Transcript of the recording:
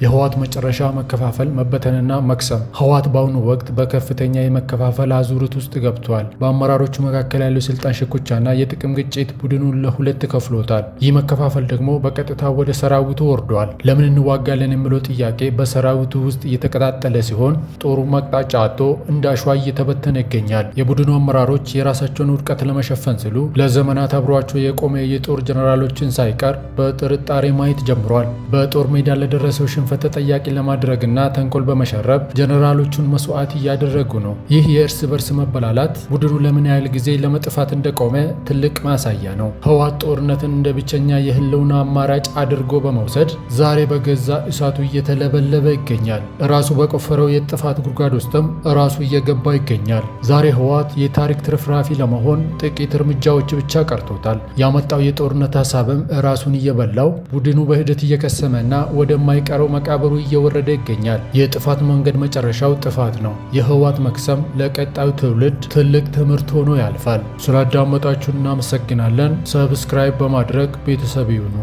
የህወሓት መጨረሻ መከፋፈል፣ መበተንና መክሰም። ህወሓት በአሁኑ ወቅት በከፍተኛ የመከፋፈል አዙሪት ውስጥ ገብቷል። በአመራሮቹ መካከል ያለው የስልጣን ሽኩቻና የጥቅም ግጭት ቡድኑን ለሁለት ከፍሎታል። ይህ መከፋፈል ደግሞ በቀጥታ ወደ ሰራዊቱ ወርዷል። ለምን እንዋጋለን የሚለው ጥያቄ በሰራዊቱ ውስጥ እየተቀጣጠለ ሲሆን፣ ጦሩ መቅጣጫ አጥቶ እንደ አሸዋ እየተበተነ ይገኛል። የቡድኑ አመራሮች የራሳቸውን ውድቀት ለመሸፈን ሲሉ ለዘመናት አብሯቸው የቆመ የጦር ጀነራሎችን ሳይቀር በጥርጣሬ ማየት ጀምሯል። በጦር ሜዳ ለደረሰው ሽንፈት ተጠያቂ ለማድረግና ተንኮል በመሸረብ ጀነራሎቹን መስዋዕት እያደረጉ ነው። ይህ የእርስ በርስ መበላላት ቡድኑ ለምን ያህል ጊዜ ለመጥፋት እንደቆመ ትልቅ ማሳያ ነው። ህወሓት ጦርነትን እንደ ብቸኛ የህልውና አማራጭ አድርጎ በመውሰድ ዛሬ በገዛ እሳቱ እየተለበለበ ይገኛል። ራሱ በቆፈረው የጥፋት ጉድጓድ ውስጥም ራሱ እየገባ ይገኛል። ዛሬ ህወሓት የታሪክ ትርፍራፊ ለመሆን ጥቂት እርምጃዎች ብቻ ቀርቶታል። ያመጣው የጦርነት ሀሳብም ራሱን እየበላው ቡድኑ በሂደት እየከሰመና ወደማይቀረው መቃብሩ እየወረደ ይገኛል። የጥፋት መንገድ መጨረሻው ጥፋት ነው። የህወሓት መክሰም ለቀጣዩ ትውልድ ትልቅ ትምህርት ሆኖ ያልፋል። ስላዳመጣችሁን እናመሰግናለን። ሰብስክራይብ በማድረግ ቤተሰብ ይሁኑ።